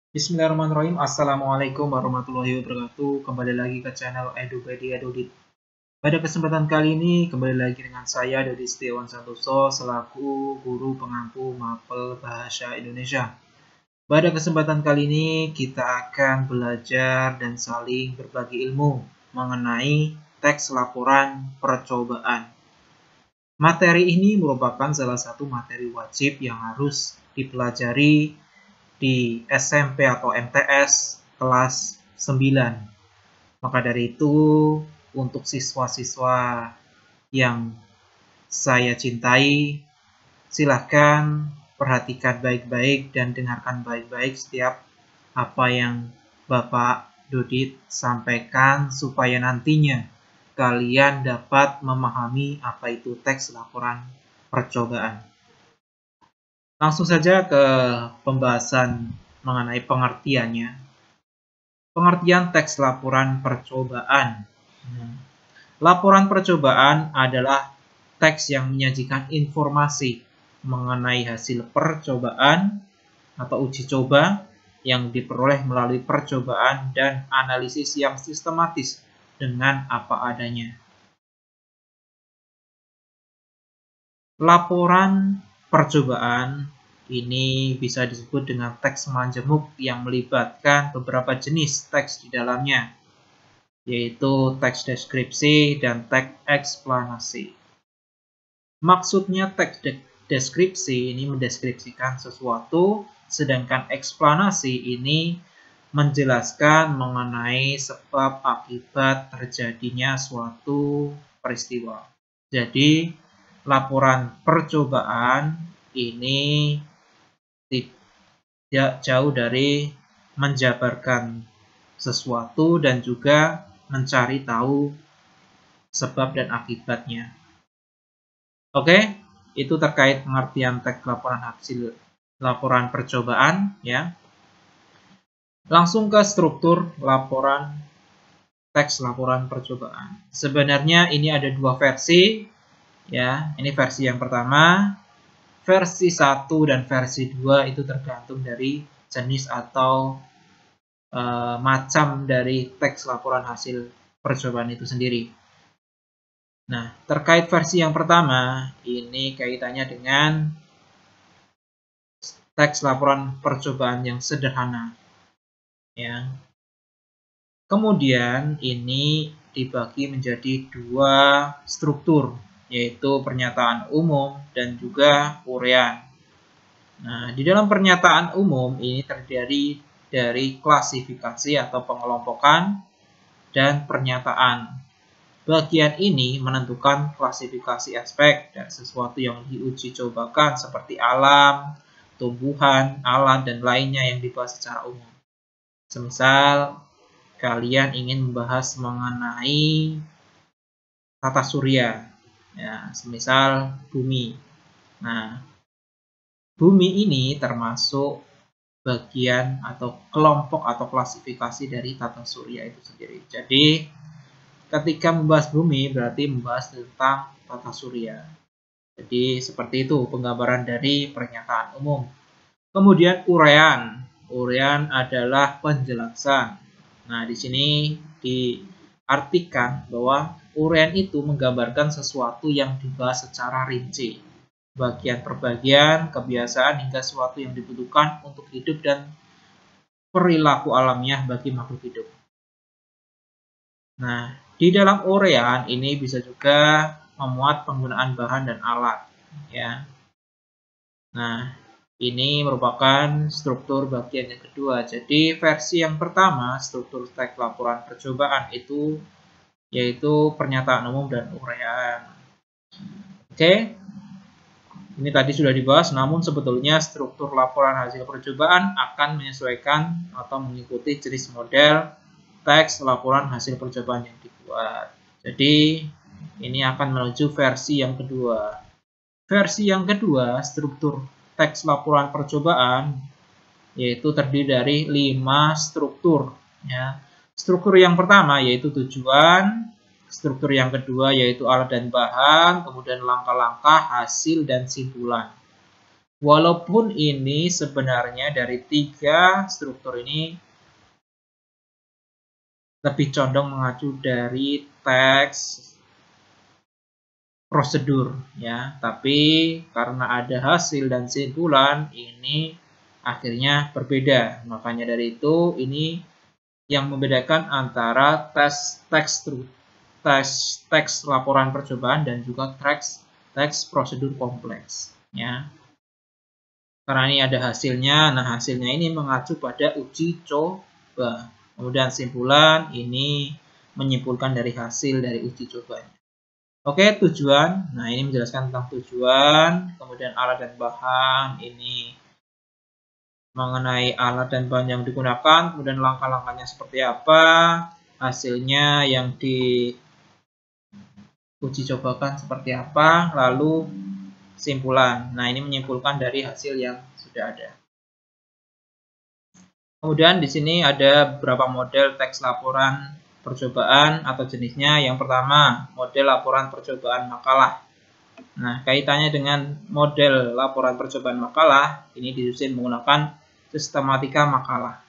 Bismillahirrahmanirrahim. Assalamualaikum warahmatullahi wabarakatuh. Kembali lagi ke channel Edupedia Dodit. Pada kesempatan kali ini kembali lagi dengan saya Dodi Setiawan Santoso selaku guru pengampu mapel bahasa Indonesia. Pada kesempatan kali ini kita akan belajar dan saling berbagi ilmu mengenai teks laporan percobaan. Materi ini merupakan salah satu materi wajib yang harus dipelajari di SMP atau MTS kelas 9. Maka dari itu, untuk siswa-siswa yang saya cintai, silahkan perhatikan baik-baik dan dengarkan baik-baik setiap apa yang Bapak Dodit sampaikan supaya nantinya kalian dapat memahami apa itu teks laporan percobaan. Langsung saja ke pembahasan mengenai pengertiannya. Pengertian teks laporan percobaan. Laporan percobaan adalah teks yang menyajikan informasi mengenai hasil percobaan atau uji coba yang diperoleh melalui percobaan dan analisis yang sistematis dengan apa adanya. Laporan percobaan ini bisa disebut dengan teks majemuk yang melibatkan beberapa jenis teks di dalamnya, yaitu teks deskripsi dan teks eksplanasi. Maksudnya teks deskripsi ini mendeskripsikan sesuatu, sedangkan eksplanasi ini menjelaskan mengenai sebab akibat terjadinya suatu peristiwa. Jadi, laporan percobaan ini tidak jauh dari menjabarkan sesuatu dan juga mencari tahu sebab dan akibatnya. Oke, itu terkait pengertian teks laporan hasil laporan percobaan ya. Langsung ke struktur laporan teks laporan percobaan. Sebenarnya ini ada dua versi ya. Ini versi yang pertama. Versi 1 dan versi 2 itu tergantung dari jenis atau macam dari teks laporan hasil percobaan itu sendiri. Nah, terkait versi yang pertama, ini kaitannya dengan teks laporan percobaan yang sederhana. Ya. Kemudian ini dibagi menjadi dua struktur, yaitu pernyataan umum dan juga uraian. Nah, di dalam pernyataan umum ini terdiri dari klasifikasi atau pengelompokan dan pernyataan. Bagian ini menentukan klasifikasi aspek dan sesuatu yang diuji cobakan seperti alam, tumbuhan, alat, dan lainnya yang dibahas secara umum. Semisal kalian ingin membahas mengenai tata surya, ya, semisal bumi. Nah, bumi ini termasuk bagian atau kelompok atau klasifikasi dari tata surya itu sendiri. Jadi, ketika membahas bumi berarti membahas tentang tata surya. Jadi, seperti itu penggambaran dari pernyataan umum. Kemudian uraian. Uraian adalah penjelasan. Nah, di sini diartikan bahwa uraian itu menggambarkan sesuatu yang dibahas secara rinci. Bagian per bagian, kebiasaan hingga sesuatu yang dibutuhkan untuk hidup dan perilaku alamiah bagi makhluk hidup. Nah, di dalam uraian ini bisa juga memuat penggunaan bahan dan alat, ya. Nah, ini merupakan struktur bagian yang kedua. Jadi, versi yang pertama, struktur teks laporan percobaan itu yaitu pernyataan umum dan uraian. Oke. Ini tadi sudah dibahas, namun sebetulnya struktur laporan hasil percobaan akan menyesuaikan atau mengikuti jenis model teks laporan hasil percobaan yang dibuat. Jadi, ini akan menuju versi yang kedua. Versi yang kedua, struktur teks laporan percobaan, yaitu terdiri dari 5 struktur. Ya. Struktur yang pertama yaitu tujuan, struktur yang kedua yaitu alat dan bahan, kemudian langkah-langkah, hasil, dan simpulan. Walaupun ini sebenarnya dari 3 struktur ini lebih condong mengacu dari teks prosedur ya, tapi karena ada hasil dan simpulan ini akhirnya berbeda. Makanya dari itu ini yang membedakan antara teks laporan percobaan dan juga teks prosedur kompleks ya. Karena ini ada hasilnya, nah hasilnya ini mengacu pada uji coba. Kemudian simpulan ini menyimpulkan dari hasil dari uji cobanya. Oke, tujuan. Nah, ini menjelaskan tentang tujuan. Kemudian alat dan bahan. Ini mengenai alat dan bahan yang digunakan. Kemudian langkah-langkahnya seperti apa. Hasilnya yang diuji cobakan seperti apa. Lalu simpulan. Nah, ini menyimpulkan dari hasil yang sudah ada. Kemudian di sini ada beberapa model teks laporan percobaan atau jenisnya. Yang pertama, model laporan percobaan makalah. Nah, kaitannya dengan model laporan percobaan makalah, ini disusun menggunakan sistematika makalah.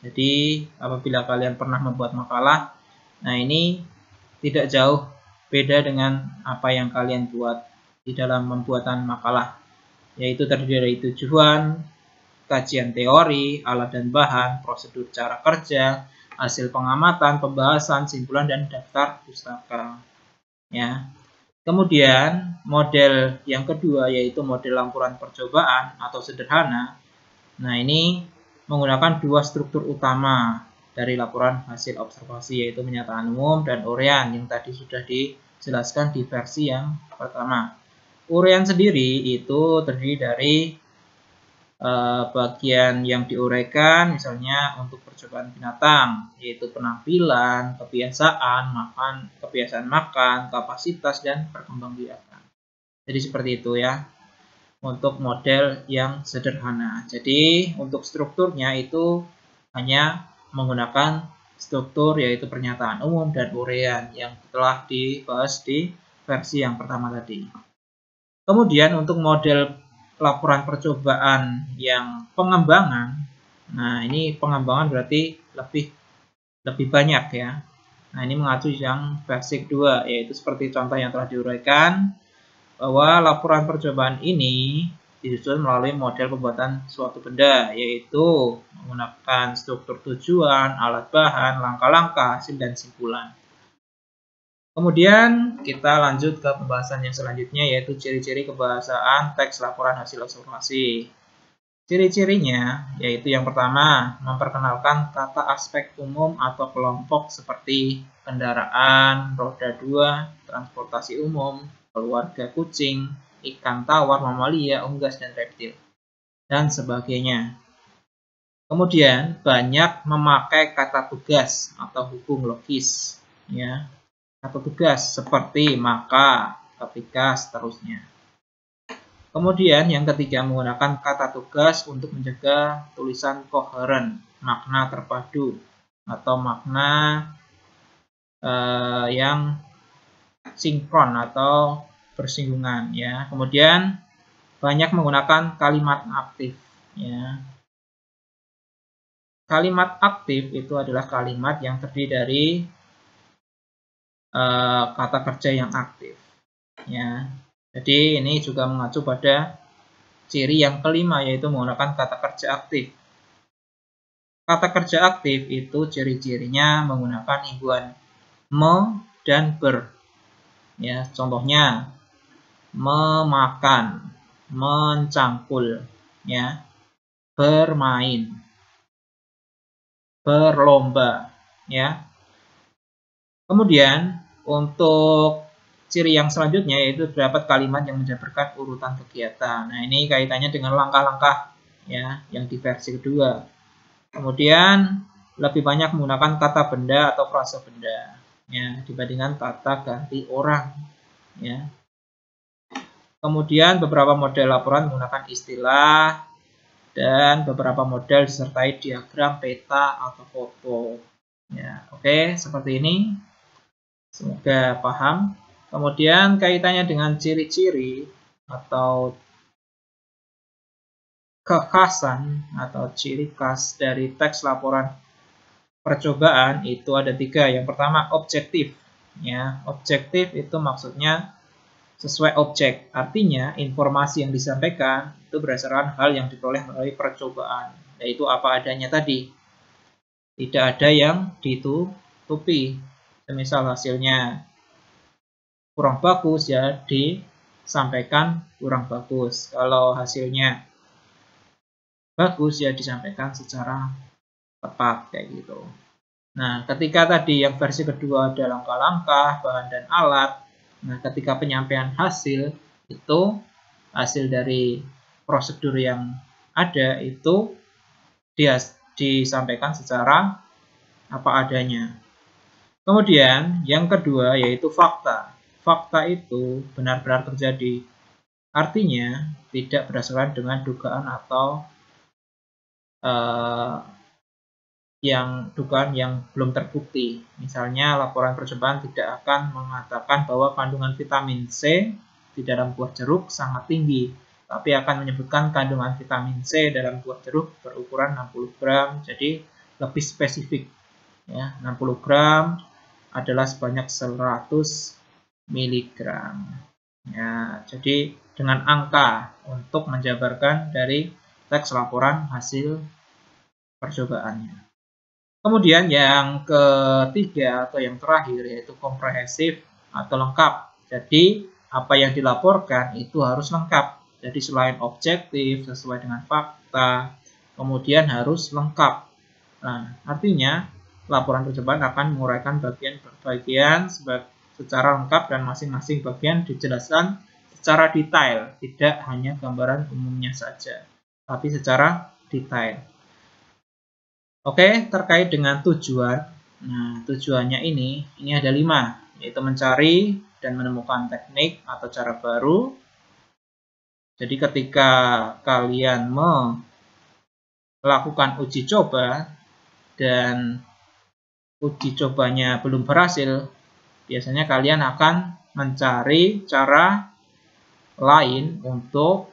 Jadi, apabila kalian pernah membuat makalah, nah ini tidak jauh beda dengan apa yang kalian buat di dalam pembuatan makalah, yaitu terdiri dari tujuan, kajian teori, alat dan bahan, prosedur cara kerja, hasil pengamatan, pembahasan, simpulan, dan daftar pustaka. Ya. Kemudian model yang kedua yaitu model laporan percobaan atau sederhana. Nah, ini menggunakan 2 struktur utama dari laporan hasil observasi, yaitu pernyataan umum dan uraian yang tadi sudah dijelaskan di versi yang pertama. Uraian sendiri itu terdiri dari bagian yang diuraikan, misalnya untuk percobaan binatang, yaitu penampilan, kebiasaan makan, kapasitas, dan perkembangbiakan. Jadi seperti itu ya, untuk model yang sederhana. Jadi untuk strukturnya itu hanya menggunakan struktur yaitu pernyataan umum dan uraian yang telah dibahas di versi yang pertama tadi. Kemudian untuk model laporan percobaan yang pengembangan, nah ini pengembangan berarti lebih banyak ya. Nah ini mengacu yang versi kedua, yaitu seperti contoh yang telah diuraikan bahwa laporan percobaan ini disusun melalui model pembuatan suatu benda, yaitu menggunakan struktur tujuan, alat bahan, langkah-langkah, hasil, dan simpulan. Kemudian kita lanjut ke pembahasan yang selanjutnya, yaitu ciri-ciri kebahasaan teks laporan hasil observasi. Ciri-cirinya yaitu yang pertama, memperkenalkan kata aspek umum atau kelompok seperti kendaraan, roda 2, transportasi umum, keluarga kucing, ikan tawar, mamalia, unggas, dan reptil, dan sebagainya. Kemudian banyak memakai kata tugas atau hubung logis, ya. Kata tugas seperti maka, ketika, seterusnya. Kemudian yang ketiga, menggunakan kata tugas untuk menjaga tulisan koheren, makna terpadu, atau makna yang sinkron atau bersinggungan ya. Kemudian banyak menggunakan kalimat aktif ya. Kalimat aktif itu adalah kalimat yang terdiri dari kata kerja yang aktif ya. Jadi ini juga mengacu pada ciri yang kelima, yaitu menggunakan kata kerja aktif. Kata kerja aktif itu ciri-cirinya menggunakan imbuhan me dan ber. Ya, contohnya memakan, mencangkul, ya, bermain, berlomba, ya. Kemudian untuk ciri yang selanjutnya yaitu terdapat kalimat yang menjabarkan urutan kegiatan. Nah, ini kaitannya dengan langkah-langkah ya yang di versi kedua. Kemudian lebih banyak menggunakan kata benda atau frase benda ya dibandingkan kata ganti orang ya. Kemudian beberapa model laporan menggunakan istilah dan beberapa model disertai diagram, peta atau foto. Ya, oke, seperti ini. Semoga paham. Kemudian kaitannya dengan ciri-ciri atau kekhasan atau ciri khas dari teks laporan percobaan itu ada 3. Yang pertama objektif. Ya, objektif itu maksudnya sesuai objek. Artinya informasi yang disampaikan itu berdasarkan hal yang diperoleh melalui percobaan, yaitu apa adanya tadi. Tidak ada yang ditutupi. Semisal hasilnya kurang bagus ya disampaikan kurang bagus. Kalau hasilnya bagus ya disampaikan secara tepat kayak gitu. Nah, ketika tadi yang versi kedua ada langkah-langkah, bahan dan alat. Nah, ketika penyampaian hasil itu hasil dari prosedur yang ada itu disampaikan secara apa adanya. Kemudian yang kedua yaitu fakta. Fakta itu benar-benar terjadi. Artinya tidak berdasarkan dengan dugaan atau dugaan yang belum terbukti. Misalnya laporan percobaan tidak akan mengatakan bahwa kandungan vitamin C di dalam buah jeruk sangat tinggi, tapi akan menyebutkan kandungan vitamin C dalam buah jeruk berukuran 60 gram, jadi lebih spesifik. Ya, 60 gram adalah sebanyak 100 mg. Ya, jadi dengan angka untuk menjabarkan dari teks laporan hasil percobaannya. Kemudian yang ketiga atau yang terakhir yaitu komprehensif atau lengkap. Jadi apa yang dilaporkan itu harus lengkap. Jadi selain objektif sesuai dengan fakta, kemudian harus lengkap. Nah, artinya laporan percobaan akan menguraikan bagian-bagian secara lengkap dan masing-masing bagian dijelaskan secara detail, tidak hanya gambaran umumnya saja, tapi secara detail. Oke, terkait dengan tujuan. Nah, tujuannya ini ada 5, yaitu mencari dan menemukan teknik atau cara baru. Jadi ketika kalian melakukan uji coba dan uji cobanya belum berhasil, biasanya kalian akan mencari cara lain untuk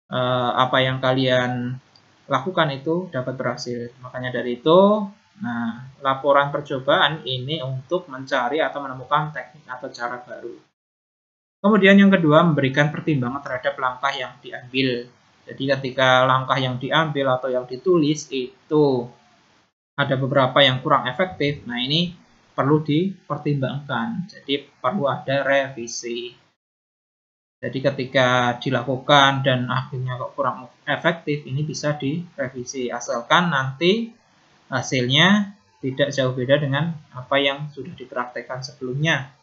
apa yang kalian lakukan itu dapat berhasil. Makanya dari itu, nah, laporan percobaan ini untuk mencari atau menemukan teknik atau cara baru. Kemudian yang kedua, memberikan pertimbangan terhadap langkah yang diambil. Jadi ketika langkah yang diambil atau yang ditulis itu ada beberapa yang kurang efektif, nah ini perlu dipertimbangkan. Jadi perlu ada revisi. Jadi ketika dilakukan dan akhirnya kok kurang efektif, ini bisa direvisi asalkan nanti hasilnya tidak jauh beda dengan apa yang sudah dipraktekkan sebelumnya.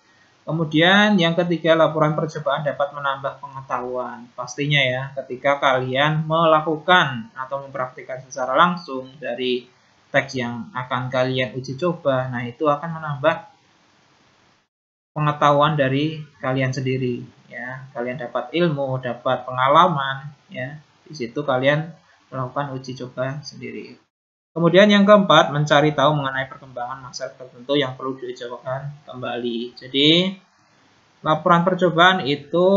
Kemudian yang ketiga, laporan percobaan dapat menambah pengetahuan. Pastinya ya, ketika kalian melakukan atau mempraktikkan secara langsung dari teks yang akan kalian uji coba, nah itu akan menambah pengetahuan dari kalian sendiri. Ya, kalian dapat ilmu, dapat pengalaman, ya. Di situ kalian melakukan uji coba sendiri. Kemudian yang keempat, mencari tahu mengenai perkembangan masalah tertentu yang perlu diujikan kembali. Jadi, laporan percobaan itu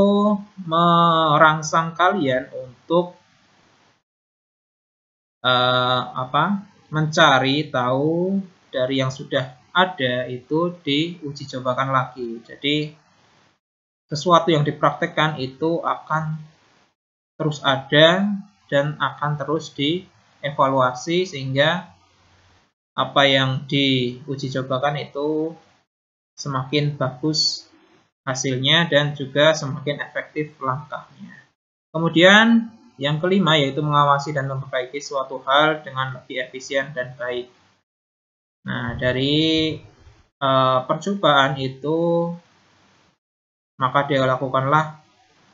merangsang kalian untuk mencari tahu dari yang sudah ada itu diuji cobakan lagi. Jadi sesuatu yang dipraktekkan itu akan terus ada dan akan terus dievaluasi sehingga apa yang diuji cobakan itu semakin bagus hasilnya dan juga semakin efektif langkahnya. Kemudian yang kelima yaitu mengawasi dan memperbaiki suatu hal dengan lebih efisien dan baik. Nah, dari percobaan itu maka dia lakukanlah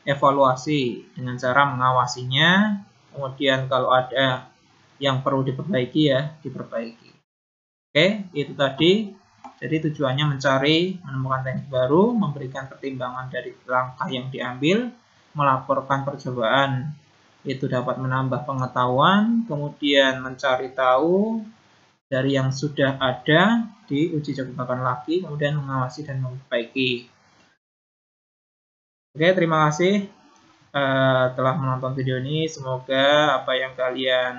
evaluasi dengan cara mengawasinya. Kemudian kalau ada yang perlu diperbaiki ya diperbaiki. Oke, itu tadi. Jadi tujuannya mencari, menemukan teknik baru, memberikan pertimbangan dari langkah yang diambil, melaporkan percobaan itu dapat menambah pengetahuan, kemudian mencari tahu dari yang sudah ada diuji cobakan lagi, kemudian mengawasi dan memperbaiki. Oke, terima kasih. telah menonton video ini. Semoga apa yang kalian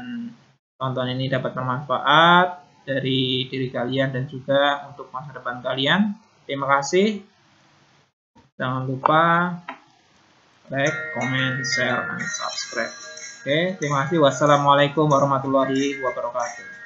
tonton ini dapat bermanfaat dari diri kalian dan juga untuk masa depan kalian. Terima kasih. Jangan lupa like, comment, share, dan subscribe. Oke, terima kasih. Wassalamualaikum warahmatullahi wabarakatuh.